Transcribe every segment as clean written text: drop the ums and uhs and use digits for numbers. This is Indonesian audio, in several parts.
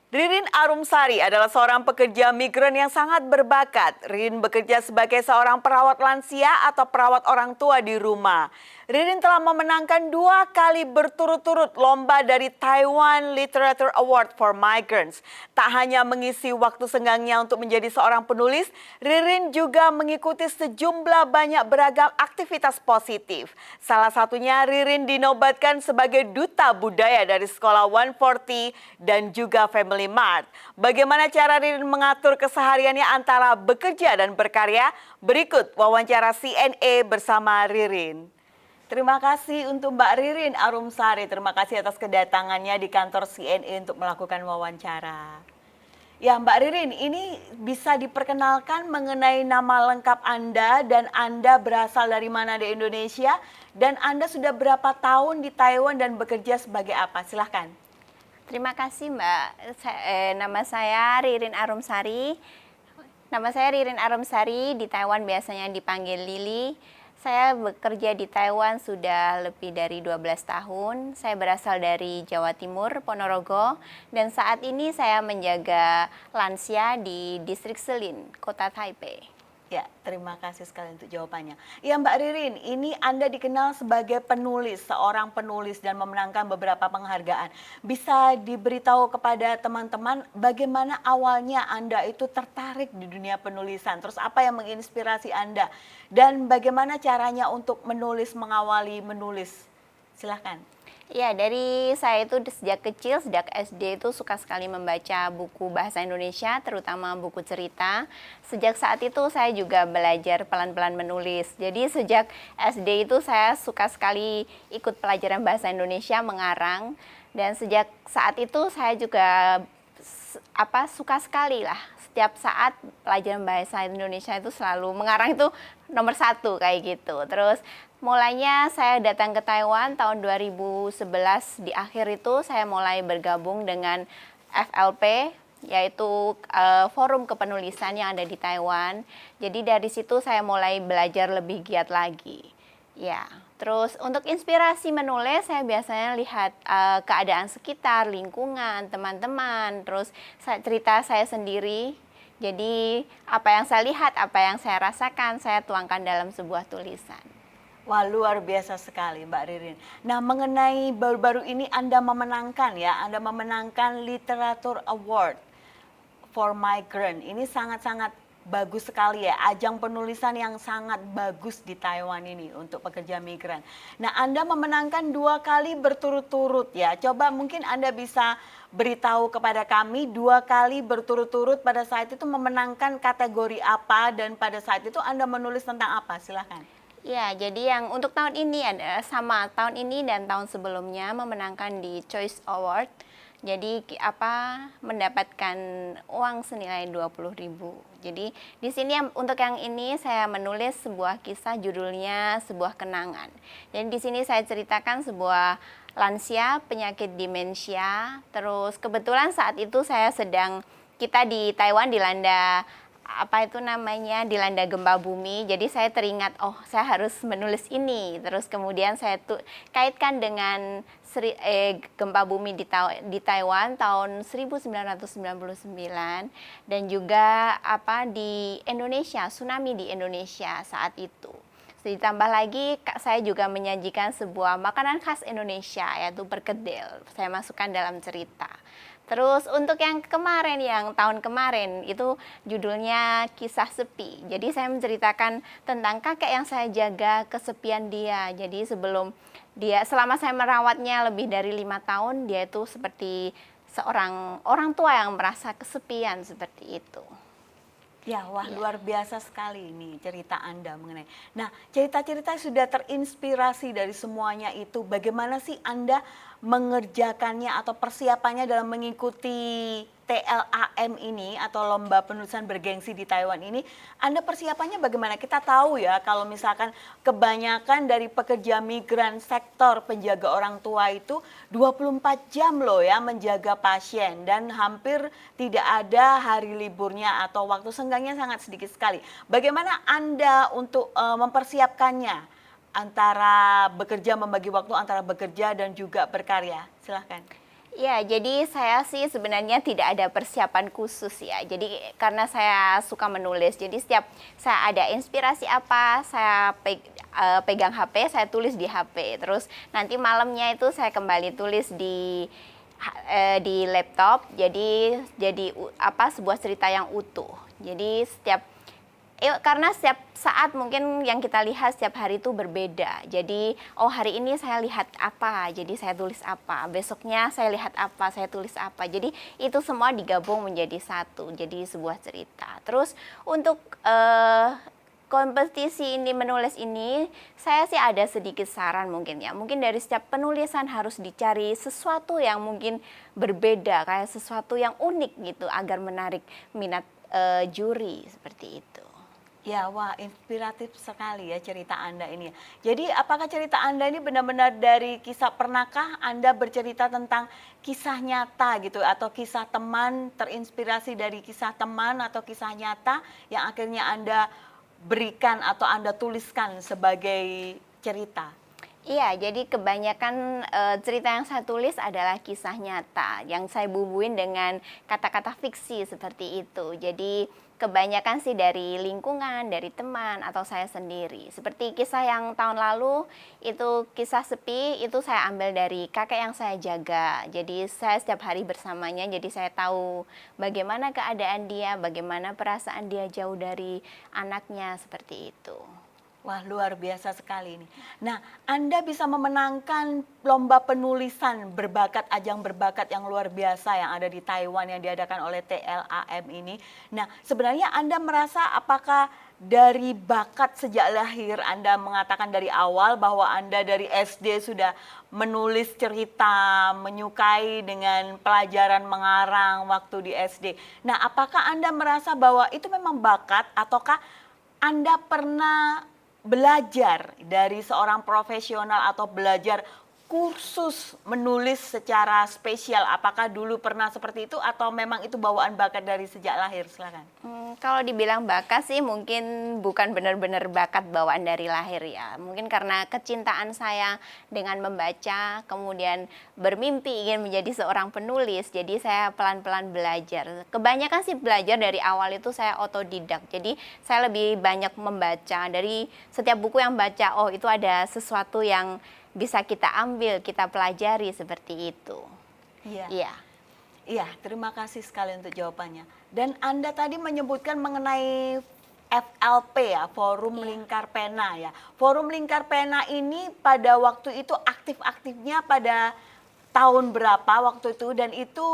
Ririn Arumsari adalah seorang pekerja migran yang sangat berbakat. Ririn bekerja sebagai seorang perawat lansia atau perawat orang tua di rumah. Ririn telah memenangkan 2 kali berturut-turut lomba dari Taiwan Literature Award for Migrants. Tak hanya mengisi waktu senggangnya untuk menjadi seorang penulis, Ririn juga mengikuti sejumlah banyak beragam aktivitas positif. Salah satunya Ririn dinobatkan sebagai duta budaya dari Sekolah 140 dan juga Family Mart. Bagaimana cara Ririn mengatur kesehariannya antara bekerja dan berkarya? Berikut wawancara CNA bersama Ririn. Terima kasih untuk Mbak Ririn Arumsari. Terima kasih atas kedatangannya di kantor CNA untuk melakukan wawancara. Ya Mbak Ririn, ini bisa diperkenalkan mengenai nama lengkap Anda dan Anda berasal dari mana di Indonesia dan Anda sudah berapa tahun di Taiwan dan bekerja sebagai apa? Silahkan. Terima kasih Mbak. Nama saya Ririn Arumsari. Di Taiwan biasanya dipanggil Lili. Saya bekerja di Taiwan sudah lebih dari 12 tahun. Saya berasal dari Jawa Timur, Ponorogo. Dan saat ini saya menjaga lansia di Distrik Selin, Kota Taipei. Ya, terima kasih sekali untuk jawabannya. Ya Mbak Ririn, ini Anda dikenal sebagai penulis, seorang penulis dan memenangkan beberapa penghargaan. Bisa diberitahu kepada teman-teman bagaimana awalnya Anda itu tertarik di dunia penulisan, terus apa yang menginspirasi Anda, dan bagaimana caranya untuk mengawali menulis. Silahkan. Ya, dari saya itu sejak kecil, sejak SD itu suka sekali membaca buku bahasa Indonesia, terutama buku cerita. Sejak saat itu saya juga belajar pelan-pelan menulis. Jadi sejak SD itu saya suka sekali ikut pelajaran bahasa Indonesia, mengarang. Dan sejak saat itu saya juga suka sekali lah. Setiap saat pelajaran bahasa Indonesia itu selalu mengarang itu nomor 1 kayak gitu. Terus mulainya saya datang ke Taiwan tahun 2011, di akhir itu saya mulai bergabung dengan FLP, yaitu forum kepenulisan yang ada di Taiwan. Jadi dari situ saya mulai belajar lebih giat lagi. Ya, terus untuk inspirasi menulis saya biasanya lihat keadaan sekitar, lingkungan, teman-teman, terus cerita saya sendiri. Jadi apa yang saya lihat, apa yang saya rasakan, saya tuangkan dalam sebuah tulisan. Wah, luar biasa sekali Mbak Ririn. Nah, mengenai baru-baru ini Anda memenangkan Literature Award for Migrant. Ini sangat-sangat bagus sekali ya, ajang penulisan yang sangat bagus di Taiwan ini untuk pekerja migran. Nah, Anda memenangkan 2 kali berturut-turut ya. Coba mungkin Anda bisa beritahu kepada kami 2 kali berturut-turut pada saat itu memenangkan kategori apa dan pada saat itu Anda menulis tentang apa? Silahkan. Ya, jadi yang untuk tahun ini ada sama tahun ini dan tahun sebelumnya memenangkan di Choice Award. Jadi mendapatkan uang senilai 20.000. Jadi di sini untuk yang ini saya menulis sebuah kisah judulnya Sebuah Kenangan. Dan di sini saya ceritakan sebuah lansia penyakit demensia. Terus kebetulan saat itu kita di Taiwan dilanda dilanda gempa bumi. Jadi saya teringat, saya harus menulis ini. Terus kemudian saya kaitkan dengan gempa bumi di Taiwan tahun 1999 dan juga di Indonesia, tsunami di Indonesia saat itu. Ditambah lagi saya juga menyajikan sebuah makanan khas Indonesia yaitu perkedel. Saya masukkan dalam cerita. Terus untuk yang tahun kemarin itu judulnya Kisah Sepi. Jadi saya menceritakan tentang kakek yang saya jaga kesepian dia. Jadi selama saya merawatnya lebih dari 5 tahun, dia itu seperti seorang orang tua yang merasa kesepian seperti itu. Ya, wah luar biasa sekali ini cerita Anda mengenai. Nah, cerita-cerita sudah terinspirasi dari semuanya itu. Bagaimana sih Anda mengerjakannya atau persiapannya dalam mengikuti TLAM ini atau Lomba Penulisan Bergengsi di Taiwan ini? Anda persiapannya bagaimana? Kita tahu ya kalau misalkan kebanyakan dari pekerja migran sektor penjaga orang tua itu 24 jam loh ya menjaga pasien dan hampir tidak ada hari liburnya atau waktu senggangnya sangat sedikit sekali. Bagaimana Anda untuk mempersiapkannya? Membagi waktu antara bekerja dan juga berkarya. Silahkan. Ya, jadi saya sih sebenarnya tidak ada persiapan khusus ya. Jadi karena saya suka menulis, jadi setiap saya ada inspirasi apa, saya pegang HP, saya tulis di HP. Terus nanti malamnya itu saya kembali tulis di laptop. Jadi sebuah cerita yang utuh. Jadi karena setiap saat mungkin yang kita lihat setiap hari itu berbeda. Jadi, oh hari ini saya lihat apa, jadi saya tulis apa. Besoknya saya lihat apa, saya tulis apa. Jadi itu semua digabung menjadi satu, jadi sebuah cerita. Terus untuk kompetisi ini menulis ini, saya sih ada sedikit saran mungkin ya. Mungkin dari setiap penulisan harus dicari sesuatu yang mungkin berbeda, kayak sesuatu yang unik gitu agar menarik minat juri seperti itu. Ya, wah inspiratif sekali ya cerita Anda ini. Jadi apakah cerita Anda ini benar-benar dari kisah, pernahkah Anda bercerita tentang kisah nyata gitu atau kisah teman, terinspirasi dari kisah teman atau kisah nyata yang akhirnya Anda berikan atau Anda tuliskan sebagai cerita? Iya, jadi kebanyakan cerita yang saya tulis adalah kisah nyata yang saya bubuin dengan kata-kata fiksi seperti itu. Jadi kebanyakan sih dari lingkungan, dari teman atau saya sendiri. Seperti kisah yang tahun lalu itu kisah sepi, itu saya ambil dari kakek yang saya jaga. Jadi saya setiap hari bersamanya, jadi saya tahu bagaimana keadaan dia, bagaimana perasaan dia jauh dari anaknya seperti itu. Wah, luar biasa sekali ini. Nah, Anda bisa memenangkan lomba penulisan berbakat, ajang berbakat yang luar biasa yang ada di Taiwan yang diadakan oleh TLAM ini. Nah, sebenarnya Anda merasa apakah dari bakat sejak lahir, Anda mengatakan dari awal bahwa Anda dari SD sudah menulis cerita, menyukai dengan pelajaran mengarang waktu di SD. Nah, apakah Anda merasa bahwa itu memang bakat ataukah Anda pernah belajar dari seorang profesional atau belajar kursus menulis secara spesial? Apakah dulu pernah seperti itu atau memang itu bawaan bakat dari sejak lahir? Silakan. Kalau dibilang bakat sih mungkin bukan benar-benar bakat bawaan dari lahir ya. Mungkin karena kecintaan saya dengan membaca, kemudian bermimpi ingin menjadi seorang penulis, jadi saya pelan-pelan belajar. Kebanyakan sih belajar dari awal itu saya otodidak. Jadi saya lebih banyak membaca dari setiap buku yang baca, oh itu ada sesuatu yang bisa kita ambil, kita pelajari seperti itu. Iya. Iya. Iya, terima kasih sekali untuk jawabannya. Dan Anda tadi menyebutkan mengenai FLP ya, Forum Lingkar Pena ya. Forum Lingkar Pena ini pada waktu itu aktif-aktifnya pada tahun berapa waktu itu dan itu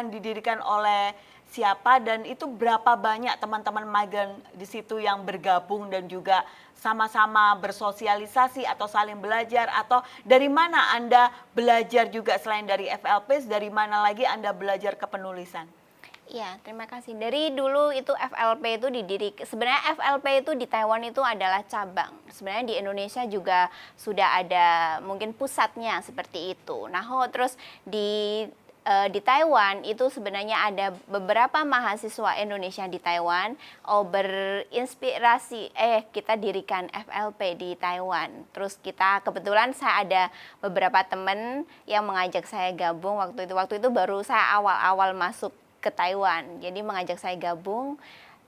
didirikan oleh siapa dan itu berapa banyak teman-teman magang di situ yang bergabung dan juga sama-sama bersosialisasi atau saling belajar atau dari mana Anda belajar juga selain dari FLP, dari mana lagi Anda belajar kepenulisan? Iya, terima kasih. Dari dulu itu FLP itu sebenarnya FLP itu di Taiwan itu adalah cabang. Sebenarnya di Indonesia juga sudah ada mungkin pusatnya seperti itu. Nah, terus di Taiwan itu sebenarnya ada beberapa mahasiswa Indonesia di Taiwan berinspirasi kita dirikan FLP di Taiwan. Terus kebetulan saya ada beberapa teman yang mengajak saya gabung waktu itu. Waktu itu baru saya awal-awal masuk ke Taiwan. Jadi mengajak saya gabung.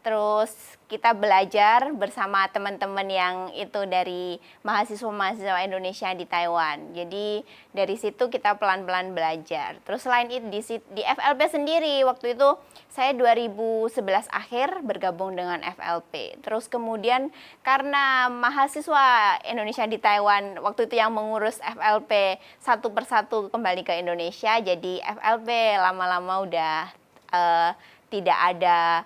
Terus kita belajar bersama teman-teman yang itu dari mahasiswa-mahasiswa Indonesia di Taiwan. Jadi dari situ kita pelan-pelan belajar. Terus selain itu di FLP sendiri waktu itu saya 2011 akhir bergabung dengan FLP. Terus kemudian karena mahasiswa Indonesia di Taiwan waktu itu yang mengurus FLP satu persatu kembali ke Indonesia. Jadi FLP lama-lama udah tidak ada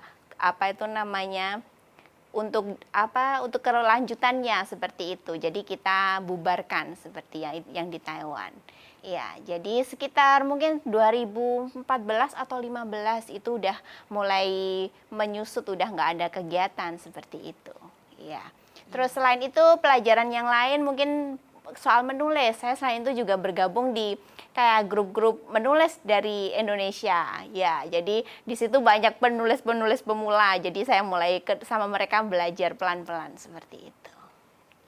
untuk kelanjutannya seperti itu. Jadi kita bubarkan seperti yang di Taiwan. Ya, jadi sekitar mungkin 2014 atau 15 itu udah mulai menyusut, udah nggak ada kegiatan seperti itu. Ya. Terus selain itu pelajaran yang lain mungkin soal menulis. Saya selain itu juga bergabung di kayak grup-grup menulis dari Indonesia. Ya, jadi di situ banyak penulis-penulis pemula. Jadi saya mulai sama mereka belajar pelan-pelan seperti itu.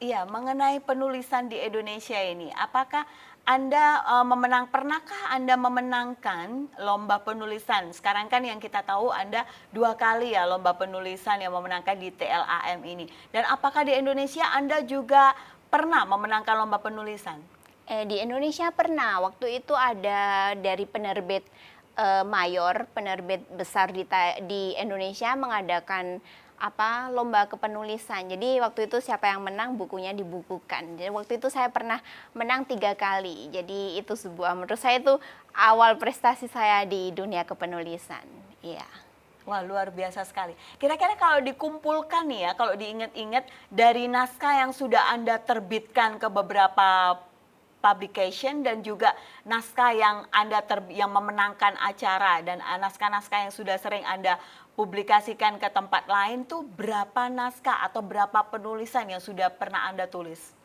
Iya, mengenai penulisan di Indonesia ini, apakah Pernahkah Anda memenangkan lomba penulisan? Sekarang kan yang kita tahu Anda 2 kali ya lomba penulisan yang memenangkan di TLAM ini. Dan apakah di Indonesia Anda juga pernah memenangkan lomba penulisan? Di Indonesia pernah, waktu itu ada dari penerbit mayor, penerbit besar di Indonesia mengadakan lomba kepenulisan. Jadi waktu itu siapa yang menang bukunya dibukukan. Jadi waktu itu saya pernah menang 3 kali. Jadi itu menurut saya itu awal prestasi saya di dunia kepenulisan. Iya. Wah, luar biasa sekali. Kira-kira kalau dikumpulkan nih ya, kalau diingat-ingat dari naskah yang sudah Anda terbitkan ke beberapa publication dan juga naskah yang yang memenangkan acara dan naskah-naskah yang sudah sering Anda publikasikan ke tempat lain tuh berapa naskah atau berapa penulisan yang sudah pernah Anda tulis?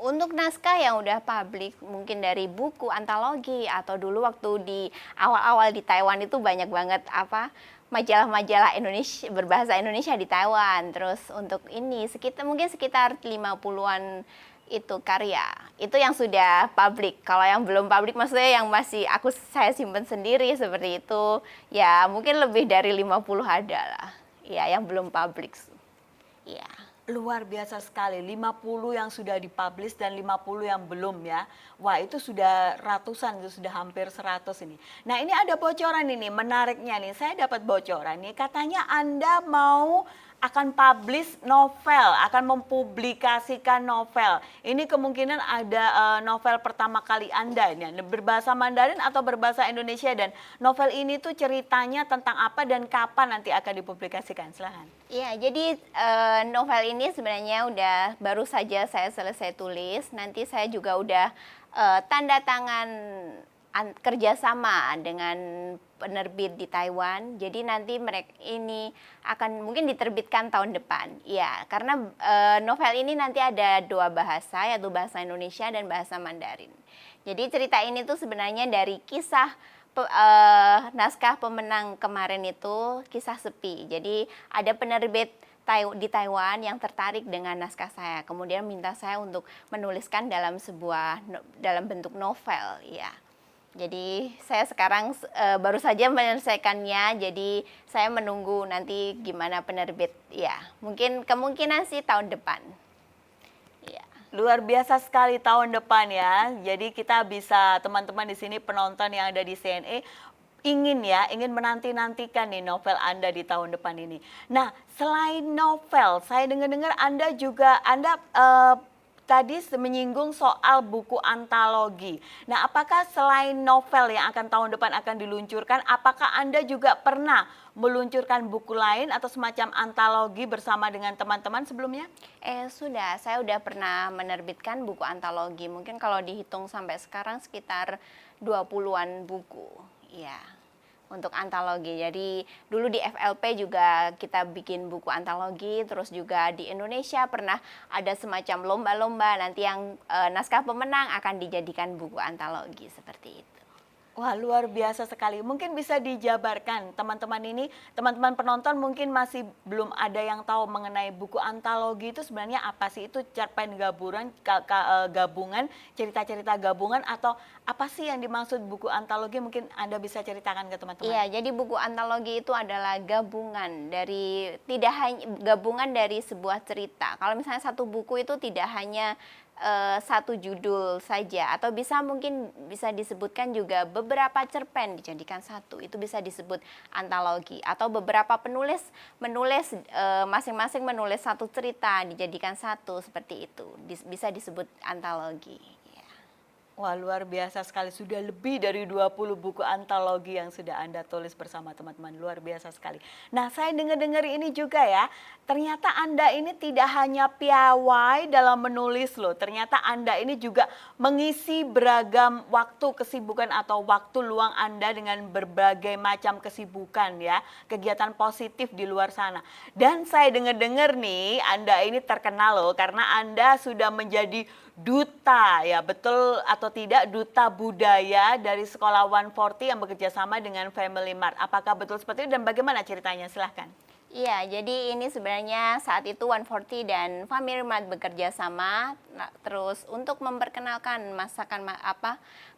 Untuk naskah yang udah publik mungkin dari buku antologi atau dulu waktu di awal-awal di Taiwan itu banyak banget majalah-majalah Indonesia berbahasa Indonesia di Taiwan. Terus untuk ini sekitar 50-an itu karya. Itu yang sudah publik. Kalau yang belum publik maksudnya yang saya simpen sendiri seperti itu, ya mungkin lebih dari 50 ada lah. Ya, yang belum publik. Iya. Luar biasa sekali, 50 yang sudah dipublish dan 50 yang belum ya. Wah, itu sudah ratusan, itu sudah hampir 100 ini. Nah, ini ada bocoran ini, menariknya nih. Saya dapat bocoran nih, katanya Anda akan publish novel, akan mempublikasikan novel. Ini kemungkinan ada novel pertama kali Anda ini, berbahasa Mandarin atau berbahasa Indonesia, dan novel ini tuh ceritanya tentang apa dan kapan nanti akan dipublikasikan? Silahkan. Iya, jadi novel ini sebenarnya baru saja saya selesai tulis. Nanti saya juga udah tanda tangan kerjasama dengan penerbit di Taiwan. Jadi nanti mereka ini akan mungkin diterbitkan tahun depan. Ya, karena novel ini nanti ada 2 bahasa, yaitu bahasa Indonesia dan bahasa Mandarin. Jadi cerita ini tuh sebenarnya dari kisah naskah pemenang kemarin itu, Kisah Sepi. Jadi ada penerbit di Taiwan yang tertarik dengan naskah saya, kemudian minta saya untuk menuliskan dalam bentuk novel, ya. Jadi saya sekarang baru saja menyelesaikannya, jadi saya menunggu nanti gimana penerbit, ya. Mungkin kemungkinan sih tahun depan. Ya. Luar biasa sekali tahun depan ya. Jadi kita bisa, teman-teman di sini penonton yang ada di CNE ingin menanti-nantikan nih novel Anda di tahun depan ini. Nah, selain novel, saya dengar-dengar Anda tadi menyinggung soal buku antologi. Nah, apakah selain novel yang tahun depan akan diluncurkan, apakah Anda juga pernah meluncurkan buku lain atau semacam antologi bersama dengan teman-teman sebelumnya? Sudah, saya udah pernah menerbitkan buku antologi. Mungkin kalau dihitung sampai sekarang sekitar 20-an buku. Ya. Untuk antologi. Jadi dulu di FLP juga kita bikin buku antologi, terus juga di Indonesia pernah ada semacam lomba-lomba, nanti yang naskah pemenang akan dijadikan buku antologi seperti itu. Wah, luar biasa sekali. Mungkin bisa dijabarkan teman-teman penonton mungkin masih belum ada yang tahu mengenai buku antologi itu sebenarnya apa sih? Itu cerpen gabungan, cerita-cerita gabungan, atau apa sih yang dimaksud buku antologi? Mungkin Anda bisa ceritakan ke teman-teman. Iya, jadi buku antologi itu adalah gabungan dari sebuah cerita. Kalau misalnya satu buku itu tidak hanya satu judul saja, atau mungkin bisa disebutkan juga beberapa cerpen dijadikan satu, itu bisa disebut antologi. Atau beberapa penulis masing-masing menulis satu cerita dijadikan satu, seperti itu bisa disebut antologi. Wah, luar biasa sekali. Sudah lebih dari 20 buku antologi yang sudah Anda tulis bersama teman-teman. Luar biasa sekali. Nah, saya dengar-dengar ini juga ya. Ternyata Anda ini tidak hanya piawai dalam menulis loh. Ternyata Anda ini juga mengisi beragam waktu kesibukan atau waktu luang Anda dengan berbagai macam kesibukan ya. Kegiatan positif di luar sana. Dan saya dengar-dengar nih, Anda ini terkenal loh karena Anda sudah menjadi duta, ya betul atau tidak, duta budaya dari Sekolah 140 yang bekerja sama dengan Family Mart. Apakah betul seperti itu dan bagaimana ceritanya? Silahkan. Iya, jadi ini sebenarnya saat itu 140 dan Family bekerja sama, terus untuk memperkenalkan masakan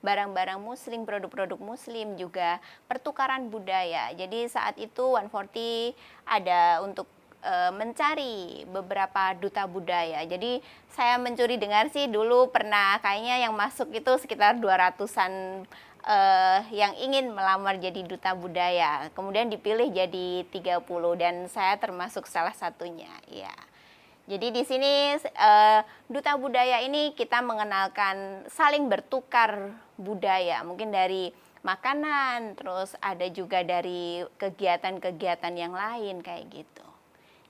barang-barang Muslim, produk-produk Muslim juga pertukaran budaya. Jadi saat itu 140 ada untuk mencari beberapa duta budaya. Jadi saya mencuri dengar sih dulu pernah kayaknya yang masuk itu sekitar 200-an yang ingin melamar jadi duta budaya. Kemudian dipilih jadi 30 dan saya termasuk salah satunya. Ya. Jadi di sini duta budaya ini kita mengenalkan saling bertukar budaya, mungkin dari makanan, terus ada juga dari kegiatan-kegiatan yang lain kayak gitu.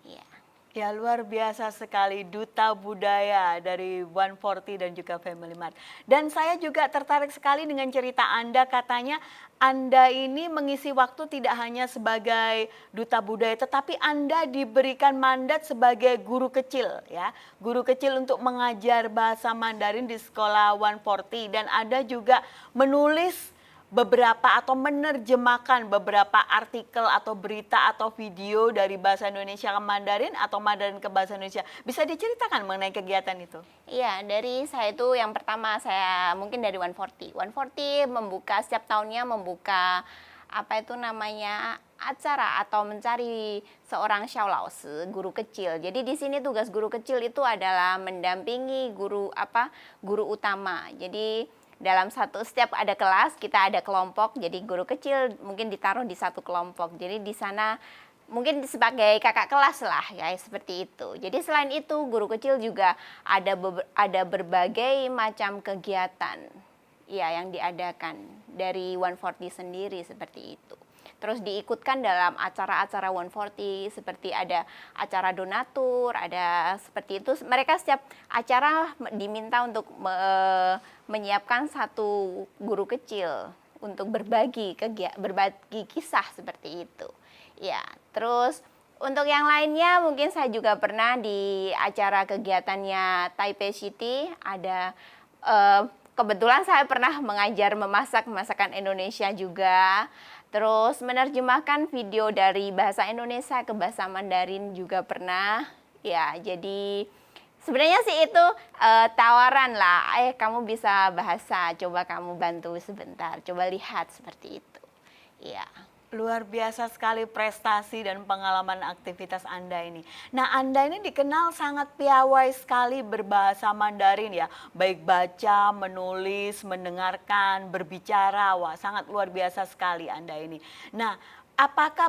Ya. Ya, luar biasa sekali duta budaya dari 140 dan juga Family Mart. Dan saya juga tertarik sekali dengan cerita Anda, katanya Anda ini mengisi waktu tidak hanya sebagai duta budaya, tetapi Anda diberikan mandat sebagai guru kecil ya. Guru kecil untuk mengajar bahasa Mandarin di sekolah 140 dan Anda juga menulis beberapa atau menerjemahkan beberapa artikel atau berita atau video dari bahasa Indonesia ke Mandarin atau Mandarin ke bahasa Indonesia. Bisa diceritakan mengenai kegiatan itu? Iya, dari saya itu yang pertama saya mungkin dari 140. 140 membuka setiap tahunnya membuka apa itu namanya acara atau mencari seorang xiaolaoshi, guru kecil. Jadi di sini tugas guru kecil itu adalah mendampingi guru utama. Jadi dalam setiap ada kelas kita ada kelompok, jadi guru kecil mungkin ditaruh di satu kelompok, jadi di sana mungkin sebagai kakak kelas lah ya, seperti itu. Jadi selain itu guru kecil juga ada berbagai macam kegiatan ya yang diadakan dari 140 sendiri seperti itu. Terus diikutkan dalam acara-acara 140 seperti ada acara donatur, ada seperti itu. Mereka setiap acara diminta untuk menyiapkan satu guru kecil untuk berbagi kisah seperti itu. Ya, terus untuk yang lainnya mungkin saya juga pernah di acara kegiatannya Taipei City ada kebetulan saya pernah mengajar memasak masakan Indonesia juga. Terus menerjemahkan video dari bahasa Indonesia ke bahasa Mandarin juga pernah. Ya, jadi sebenarnya sih itu tawaran lah. Kamu bisa bahasa, coba kamu bantu sebentar, coba lihat seperti itu. Ya. Luar biasa sekali prestasi dan pengalaman aktivitas Anda ini. Nah, Anda ini dikenal sangat piawai sekali berbahasa Mandarin ya. Baik baca, menulis, mendengarkan, berbicara. Wah, sangat luar biasa sekali Anda ini. Nah,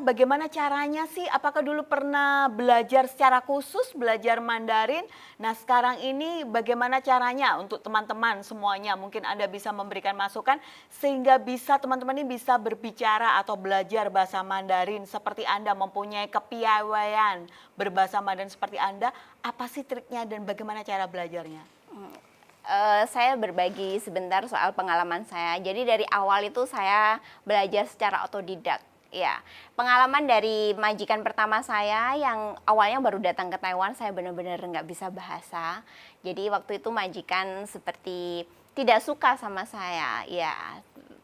bagaimana caranya sih? Apakah dulu pernah belajar secara khusus, belajar Mandarin? Nah, sekarang ini bagaimana caranya untuk teman-teman semuanya? Mungkin Anda bisa memberikan masukan sehingga teman-teman ini bisa berbicara atau belajar bahasa Mandarin seperti Anda, mempunyai kepiawaian berbahasa Mandarin seperti Anda. Apa sih triknya dan bagaimana cara belajarnya? Saya berbagi sebentar soal pengalaman saya. Jadi dari awal itu saya belajar secara otodidak. Ya, pengalaman dari majikan pertama saya yang awalnya baru datang ke Taiwan, saya benar-benar nggak bisa bahasa. Jadi waktu itu majikan seperti tidak suka sama saya, ya.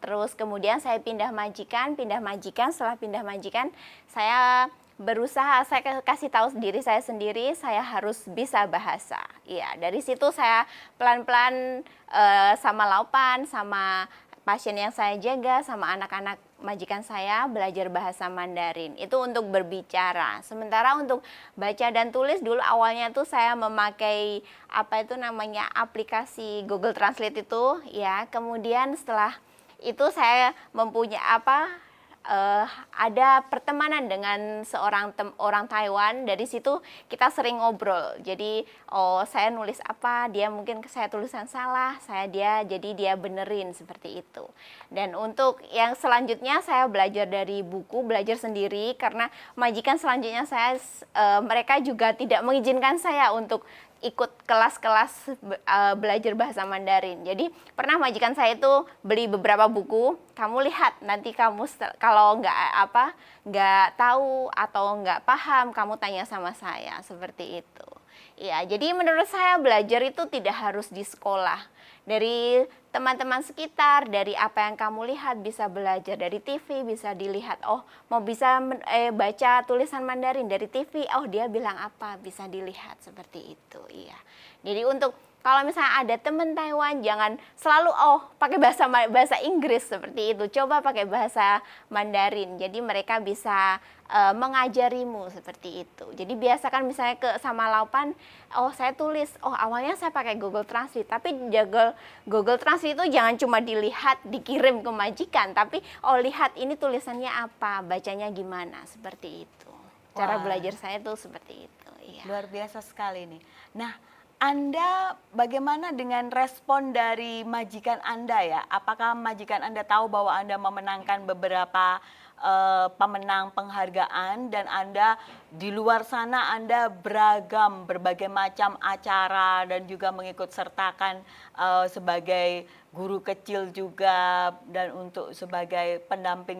Terus kemudian saya pindah majikan, setelah pindah majikan, saya berusaha, saya kasih tahu diri saya sendiri, saya harus bisa bahasa. Ya, dari situ saya pelan-pelan sama laupan, sama pasien yang saya jaga, sama anak-anak majikan saya belajar bahasa Mandarin. Itu untuk berbicara. Sementara untuk baca dan tulis dulu awalnya tuh saya memakai aplikasi Google Translate itu ya. Kemudian setelah itu saya mempunyai ada pertemanan dengan seorang orang Taiwan. Dari situ kita sering ngobrol. Jadi saya nulis apa, dia mungkin saya tulisan salah, jadi dia benerin seperti itu. Dan untuk yang selanjutnya saya belajar dari buku, belajar sendiri karena majikan selanjutnya mereka juga tidak mengizinkan saya untuk ikut kelas-kelas belajar bahasa Mandarin. Jadi pernah majikan saya itu beli beberapa buku, kamu lihat nanti kamu kalau nggak tahu atau nggak paham kamu tanya sama saya, seperti itu. Iya, jadi menurut saya belajar itu tidak harus di sekolah. Dari teman-teman sekitar, dari apa yang kamu lihat bisa belajar dari TV, bisa dilihat, oh mau bisa baca tulisan Mandarin dari TV, oh dia bilang apa, bisa dilihat seperti itu. Iya. Jadi untuk kalau misalnya ada teman Taiwan, jangan selalu pakai bahasa Inggris seperti itu. Coba pakai bahasa Mandarin. Jadi mereka bisa mengajarimu seperti itu. Jadi biasakan misalnya sama Laupan, saya tulis, awalnya saya pakai Google Translate, tapi Google Translate itu jangan cuma dilihat, dikirim ke majikan, tapi lihat ini tulisannya apa, bacanya gimana, seperti itu. Cara belajar saya tuh seperti itu. Iya. Luar biasa sekali nih. Nah, Anda bagaimana dengan respon dari majikan Anda ya? Apakah majikan Anda tahu bahwa Anda memenangkan beberapa pemenang penghargaan dan Anda di luar sana Anda beragam berbagai macam acara dan juga mengikut sertakan sebagai guru kecil juga dan untuk sebagai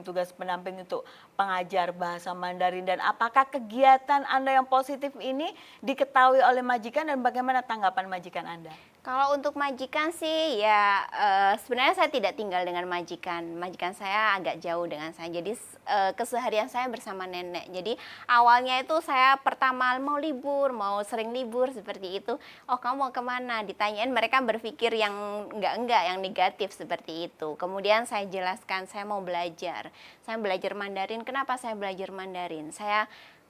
tugas pendamping untuk pengajar bahasa Mandarin, dan apakah kegiatan Anda yang positif ini diketahui oleh majikan dan bagaimana tanggapan majikan Anda? Kalau untuk majikan sih ya sebenarnya saya tidak tinggal dengan majikan. Majikan saya agak jauh dengan saya. Jadi keseharian saya bersama nenek. Jadi awalnya itu saya pertama mau libur, mau sering libur seperti itu. Kamu mau kemana? Ditanyain, mereka berpikir yang enggak, yang negatif seperti itu. Kemudian saya jelaskan saya mau belajar. Saya belajar Mandarin. Kenapa saya belajar Mandarin?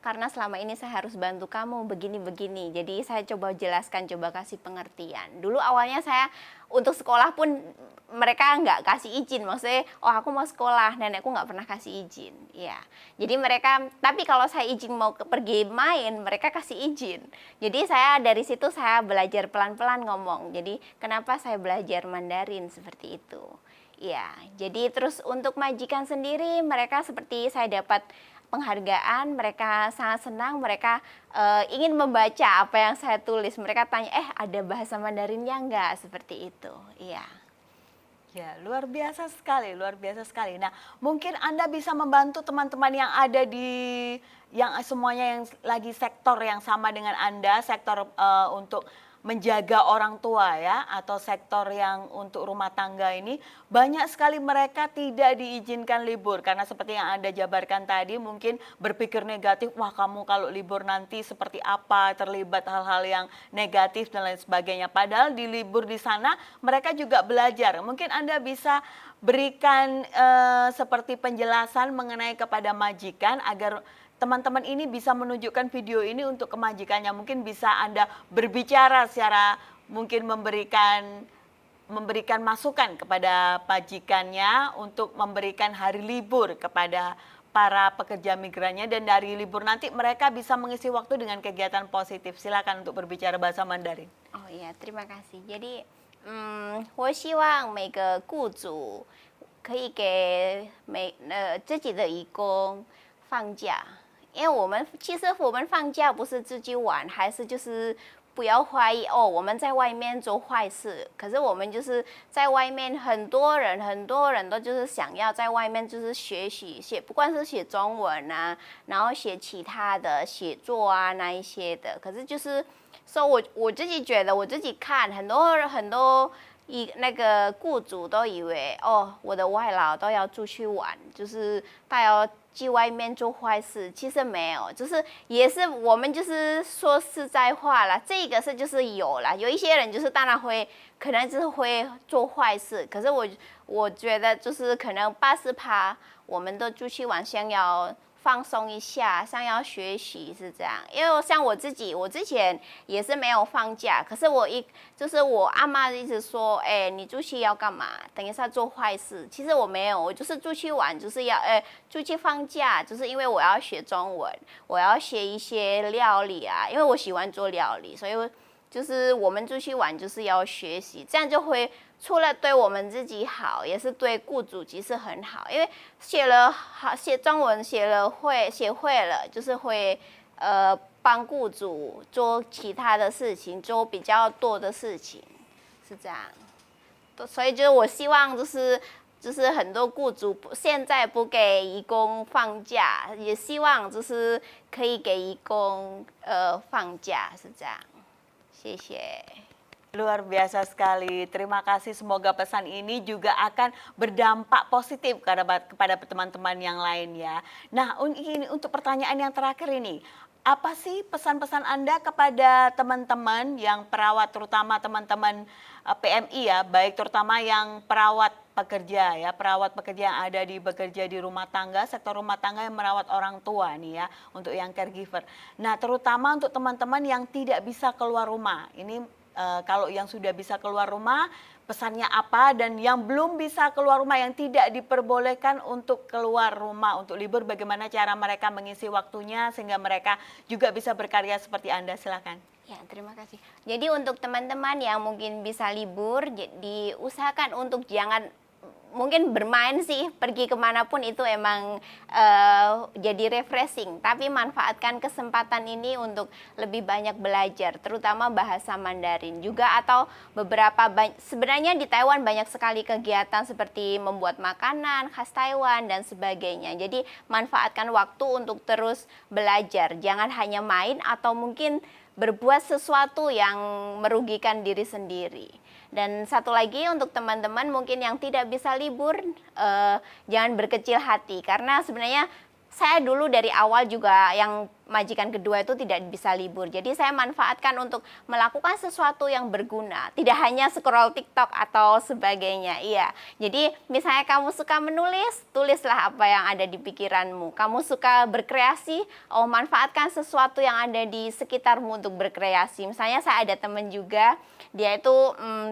Karena selama ini saya harus bantu kamu begini-begini. Jadi saya coba jelaskan, coba kasih pengertian. Dulu awalnya saya untuk sekolah pun mereka nggak kasih izin. Maksudnya, aku mau sekolah, nenekku nggak pernah kasih izin. Ya. Jadi mereka, tapi kalau saya izin mau pergi main, mereka kasih izin. Jadi dari situ saya belajar pelan-pelan ngomong. Jadi kenapa saya belajar Mandarin seperti itu. Ya, jadi terus untuk majikan sendiri, mereka seperti saya dapat penghargaan, mereka sangat senang, mereka ingin membaca apa yang saya tulis. Mereka tanya, ada bahasa Mandarinnya enggak? Seperti itu, iya. Ya, luar biasa sekali, luar biasa sekali. Nah, mungkin Anda bisa membantu teman-teman yang ada yang semuanya yang lagi sektor yang sama dengan Anda, sektor untuk menjaga orang tua ya, atau sektor yang untuk rumah tangga ini, banyak sekali mereka tidak diizinkan libur karena seperti yang Anda jabarkan tadi, mungkin berpikir negatif, wah kamu kalau libur nanti seperti apa, terlibat hal-hal yang negatif dan lain sebagainya. Padahal di libur di sana mereka juga belajar. Mungkin Anda bisa berikan seperti penjelasan mengenai kepada majikan agar teman-teman ini bisa menunjukkan video ini untuk kemajikannya. Mungkin bisa Anda berbicara secara mungkin memberikan masukan kepada majikannya untuk memberikan hari libur kepada para pekerja migrannya, dan dari libur nanti mereka bisa mengisi waktu dengan kegiatan positif. Silakan untuk berbicara bahasa Mandarin. Oh iya, terima kasih. Jadi, 我希望每个雇主可以给自己的义工放假。因为其实我们放假不是自己玩，还是就是不要怀疑我们在外面做坏事。可是我们就是在外面，很多人都就是想要在外面就是学习不管是写中文啊，然后写其他的写作啊那一些的。可是就是说我自己觉得，我自己看很多那个雇主都以为我的外劳都要出去玩，就是他要去外面做坏事。其实没有，就是也是我们就是说实在话啦，这个是就是有啦，有一些人就是当然可能就是会做坏事，可是我觉得就是可能80%我们都出去玩，想要放松一下，想要学习是这样。因为像我自己，我之前也是没有放假，可是就是我阿妈一直说，你出去要干嘛？等一下做坏事。其实我没有，我就是出去玩，就是要出去放假，就是因为我要学中文，我要学一些料理啊，因为我喜欢做料理，所以就是我们出去玩就是要学习，这样就会除了对我们自己好，也是对雇主其实很好，因为写中文写会了，就是会帮雇主做其他的事情，做比较多的事情，是这样。所以就是我希望就是很多雇主现在不给移工放假，也希望就是可以给移工放假，是这样。Xie. Luar biasa sekali. Terima kasih. Semoga pesan ini juga akan berdampak positif kepada teman-teman yang lain ya. Nah, ini untuk pertanyaan yang terakhir ini. Apa sih pesan-pesan Anda kepada teman-teman yang perawat, terutama teman-teman PMI ya, baik terutama yang perawat pekerja ya, perawat pekerja yang ada bekerja di rumah tangga, sektor rumah tangga yang merawat orang tua nih ya, untuk yang caregiver. Nah, terutama untuk teman-teman yang tidak bisa keluar rumah. Ini kalau yang sudah bisa keluar rumah, pesannya apa, dan yang belum bisa keluar rumah, yang tidak diperbolehkan untuk keluar rumah untuk libur, bagaimana cara mereka mengisi waktunya sehingga mereka juga bisa berkarya seperti Anda. Silakan. Ya, terima kasih. Jadi untuk teman-teman yang mungkin bisa libur, diusahakan untuk jangan mungkin bermain sih, pergi kemanapun itu emang jadi refreshing. Tapi manfaatkan kesempatan ini untuk lebih banyak belajar, terutama bahasa Mandarin juga, atau sebenarnya di Taiwan banyak sekali kegiatan seperti membuat makanan khas Taiwan dan sebagainya. Jadi manfaatkan waktu untuk terus belajar, jangan hanya main atau mungkin berbuat sesuatu yang merugikan diri sendiri. Dan satu lagi untuk teman-teman mungkin yang tidak bisa libur, jangan berkecil hati, karena sebenarnya saya dulu dari awal juga yang majikan kedua itu tidak bisa libur. Jadi saya manfaatkan untuk melakukan sesuatu yang berguna, tidak hanya scroll TikTok atau sebagainya. Iya. Jadi misalnya kamu suka menulis, tulislah apa yang ada di pikiranmu. Kamu suka berkreasi, manfaatkan sesuatu yang ada di sekitarmu untuk berkreasi. Misalnya saya ada teman juga, dia itu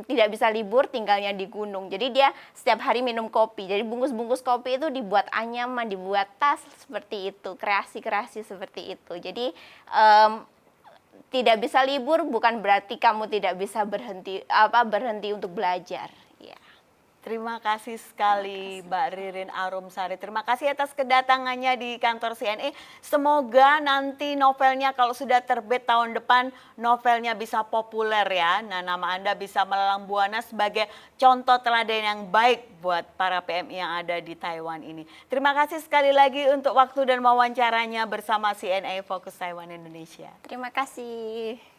tidak bisa libur, tinggalnya di gunung. Jadi dia setiap hari minum kopi. Jadi bungkus-bungkus kopi itu dibuat anyaman, dibuat tas seperti itu, kreasi-kreasi seperti itu. Jadi tidak bisa libur bukan berarti kamu tidak bisa berhenti untuk belajar. Ya. Terima kasih sekali Mbak Ririn Arumsari. Terima kasih atas kedatangannya di kantor CNE. Semoga nanti novelnya kalau sudah terbit tahun depan, novelnya bisa populer ya. Nah, nama Anda bisa melambung buana sebagai contoh teladan yang baik buat para PMI yang ada di Taiwan ini. Terima kasih sekali lagi untuk waktu dan wawancaranya bersama CNE Fokus Taiwan Indonesia. Terima kasih.